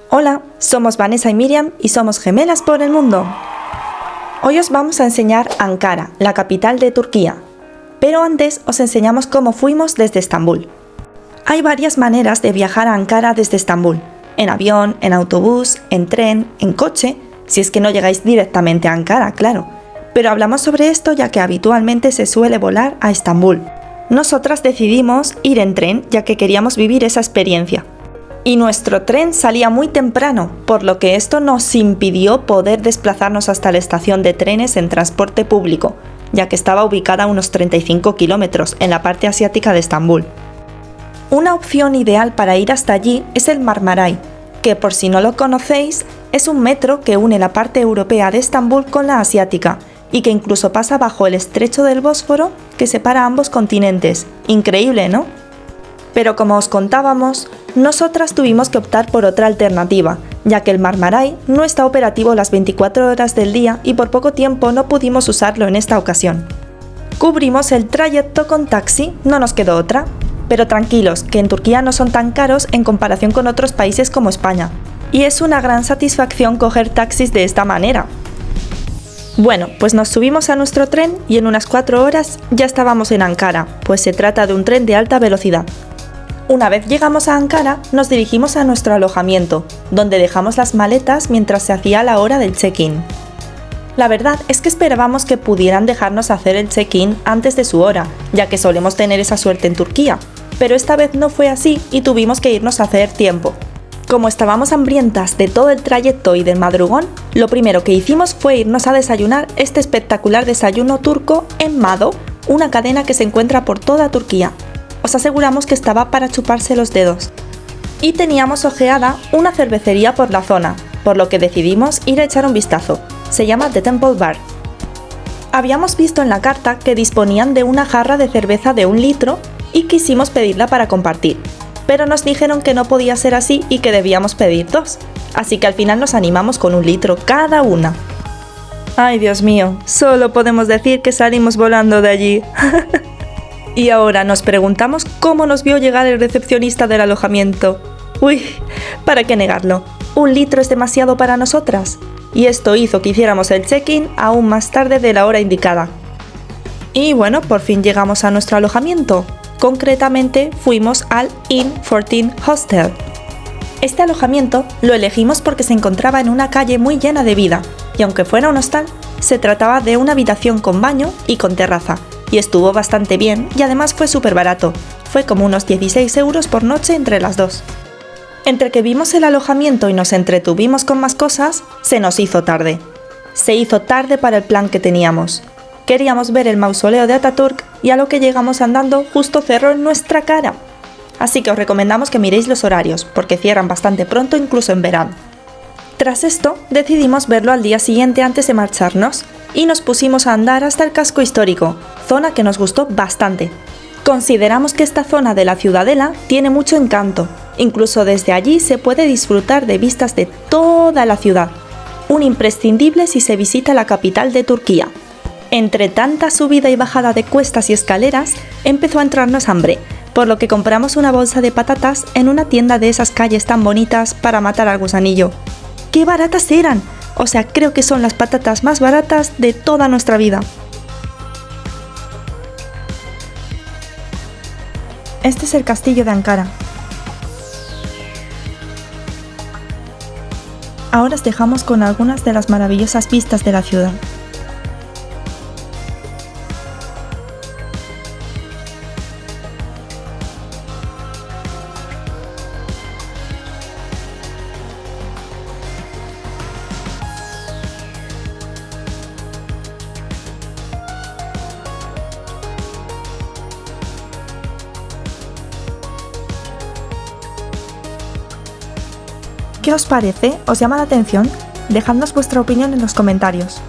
Hola, somos Vanessa y Miriam y somos gemelas por el mundo. Hoy os vamos a enseñar Ankara, la capital de Turquía. Pero antes os enseñamos cómo fuimos desde Estambul. Hay varias maneras de viajar a Ankara desde Estambul. En avión, en autobús, en tren, en coche, si es que no llegáis directamente a Ankara, claro. Pero hablamos sobre esto ya que habitualmente se suele volar a Estambul. Nosotras decidimos ir en tren ya que queríamos vivir esa experiencia. Y nuestro tren salía muy temprano, por lo que esto nos impidió poder desplazarnos hasta la estación de trenes en transporte público, ya que estaba ubicada a unos 35 kilómetros en la parte asiática de Estambul. Una opción ideal para ir hasta allí es el Marmaray, que por si no lo conocéis, es un metro que une la parte europea de Estambul con la asiática, y que incluso pasa bajo el estrecho del Bósforo que separa ambos continentes. Increíble, ¿no? Pero como os contábamos, nosotras tuvimos que optar por otra alternativa, ya que el Marmaray no está operativo las 24 horas del día y por poco tiempo no pudimos usarlo en esta ocasión. Cubrimos el trayecto con taxi, no nos quedó otra. Pero tranquilos, que en Turquía no son tan caros en comparación con otros países como España. Y es una gran satisfacción coger taxis de esta manera. Bueno, pues nos subimos a nuestro tren y en unas 4 horas ya estábamos en Ankara, pues se trata de un tren de alta velocidad. Una vez llegamos a Ankara, nos dirigimos a nuestro alojamiento, donde dejamos las maletas mientras se hacía la hora del check-in. La verdad es que esperábamos que pudieran dejarnos hacer el check-in antes de su hora, ya que solemos tener esa suerte en Turquía, pero esta vez no fue así y tuvimos que irnos a hacer tiempo. Como estábamos hambrientas de todo el trayecto y del madrugón, lo primero que hicimos fue irnos a desayunar este espectacular desayuno turco en Mado, una cadena que se encuentra por toda Turquía. Os aseguramos que estaba para chuparse los dedos. Y teníamos ojeada una cervecería por la zona, por lo que decidimos ir a echar un vistazo. Se llama The Temple Bar. Habíamos visto en la carta que disponían de una jarra de cerveza de 1 litro y quisimos pedirla para compartir, pero nos dijeron que no podía ser así y que debíamos pedir 2, así que al final nos animamos con 1 litro cada una. Ay, Dios mío, solo podemos decir que salimos volando de allí. Y ahora nos preguntamos cómo nos vio llegar el recepcionista del alojamiento. Uy, ¿para qué negarlo? 1 litro es demasiado para nosotras. Y esto hizo que hiciéramos el check-in aún más tarde de la hora indicada. Y bueno, por fin llegamos a nuestro alojamiento. Concretamente, fuimos al Inn 14 Hostel. Este alojamiento lo elegimos porque se encontraba en una calle muy llena de vida, y aunque fuera un hostal, se trataba de una habitación con baño y con terraza, y estuvo bastante bien y además fue súper barato. Fue como unos 16 euros por noche entre las dos. Entre que vimos el alojamiento y nos entretuvimos con más cosas, se nos hizo tarde. Se hizo tarde para el plan que teníamos. Queríamos ver el mausoleo de Ataturk y a lo que llegamos andando justo cerró en nuestra cara. Así que os recomendamos que miréis los horarios, porque cierran bastante pronto incluso en verano. Tras esto, decidimos verlo al día siguiente antes de marcharnos y nos pusimos a andar hasta el casco histórico, zona que nos gustó bastante. Consideramos que esta zona de la ciudadela tiene mucho encanto, incluso desde allí se puede disfrutar de vistas de toda la ciudad, un imprescindible si se visita la capital de Turquía. Entre tanta subida y bajada de cuestas y escaleras, empezó a entrarnos hambre, por lo que compramos una bolsa de patatas en una tienda de esas calles tan bonitas para matar al gusanillo. ¡Qué baratas eran! O sea, creo que son las patatas más baratas de toda nuestra vida. Este es el castillo de Ankara. Ahora os dejamos con algunas de las maravillosas vistas de la ciudad. ¿Qué os parece? ¿Os llama la atención? Dejadnos vuestra opinión en los comentarios.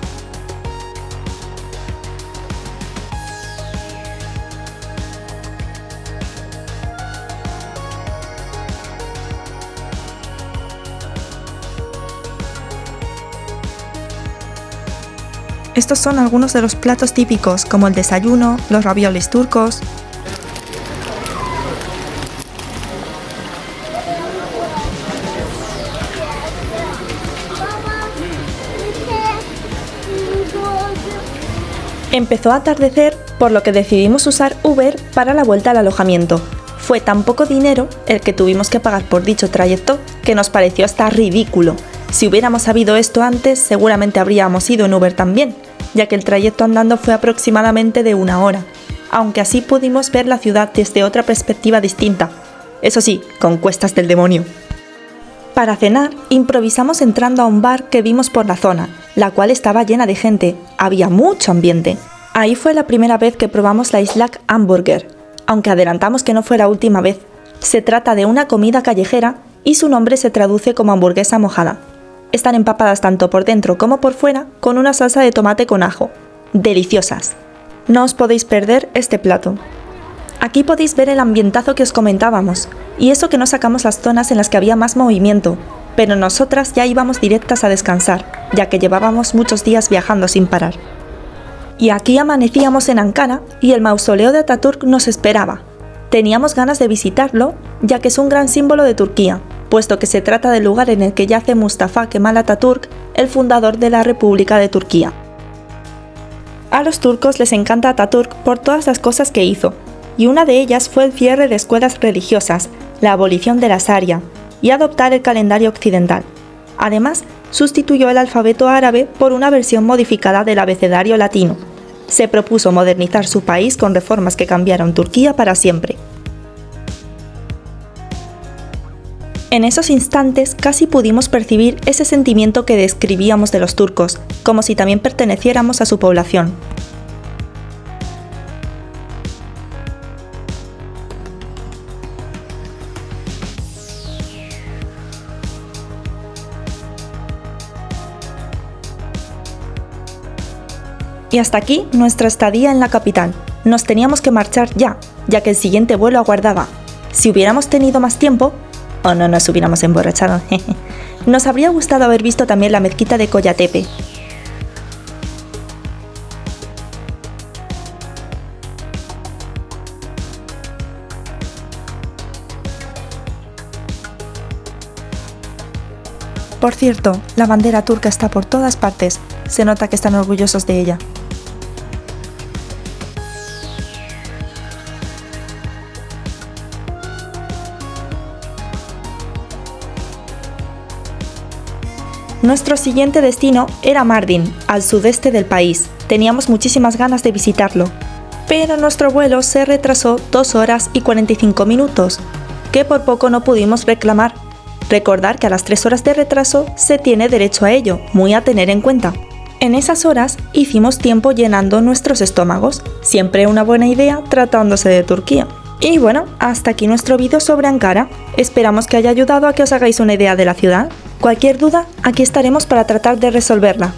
Estos son algunos de los platos típicos, como el desayuno, los raviolis turcos. Empezó a atardecer, por lo que decidimos usar Uber para la vuelta al alojamiento. Fue tan poco dinero el que tuvimos que pagar por dicho trayecto que nos pareció hasta ridículo. Si hubiéramos sabido esto antes, seguramente habríamos ido en Uber también, ya que el trayecto andando fue aproximadamente de 1 hora, aunque así pudimos ver la ciudad desde otra perspectiva distinta, eso sí, con cuestas del demonio. Para cenar, improvisamos entrando a un bar que vimos por la zona, la cual estaba llena de gente, había mucho ambiente. Ahí fue la primera vez que probamos la Islak Hamburger, aunque adelantamos que no fue la última vez. Se trata de una comida callejera y su nombre se traduce como hamburguesa mojada. Están empapadas tanto por dentro como por fuera con una salsa de tomate con ajo. Deliciosas. No os podéis perder este plato. Aquí podéis ver el ambientazo que os comentábamos, y eso que no sacamos las zonas en las que había más movimiento, pero nosotras ya íbamos directas a descansar, ya que llevábamos muchos días viajando sin parar. Y aquí amanecíamos en Ankara y el mausoleo de Atatürk nos esperaba. Teníamos ganas de visitarlo, ya que es un gran símbolo de Turquía, puesto que se trata del lugar en el que yace Mustafa Kemal Atatürk, el fundador de la República de Turquía. A los turcos les encanta Atatürk por todas las cosas que hizo, y una de ellas fue el cierre de escuelas religiosas, la abolición de la Sharia y adoptar el calendario occidental. Además, sustituyó el alfabeto árabe por una versión modificada del abecedario latino. Se propuso modernizar su país con reformas que cambiaron Turquía para siempre. En esos instantes casi pudimos percibir ese sentimiento que describíamos de los turcos, como si también perteneciéramos a su población. Y hasta aquí nuestra estadía en la capital. Nos teníamos que marchar ya que el siguiente vuelo aguardaba. Si hubiéramos tenido más tiempo, o no nos hubiéramos emborrachado, nos habría gustado haber visto también la mezquita de Kocatepe. Por cierto, la bandera turca está por todas partes, se nota que están orgullosos de ella. Nuestro siguiente destino era Mardin, al sudeste del país. Teníamos muchísimas ganas de visitarlo, pero nuestro vuelo se retrasó 2 horas y 45 minutos, que por poco no pudimos reclamar. Recordar que a las 3 horas de retraso se tiene derecho a ello, muy a tener en cuenta. En esas horas hicimos tiempo llenando nuestros estómagos, siempre una buena idea tratándose de Turquía. Y bueno, hasta aquí nuestro vídeo sobre Ankara. Esperamos que haya ayudado a que os hagáis una idea de la ciudad. Cualquier duda, aquí estaremos para tratar de resolverla.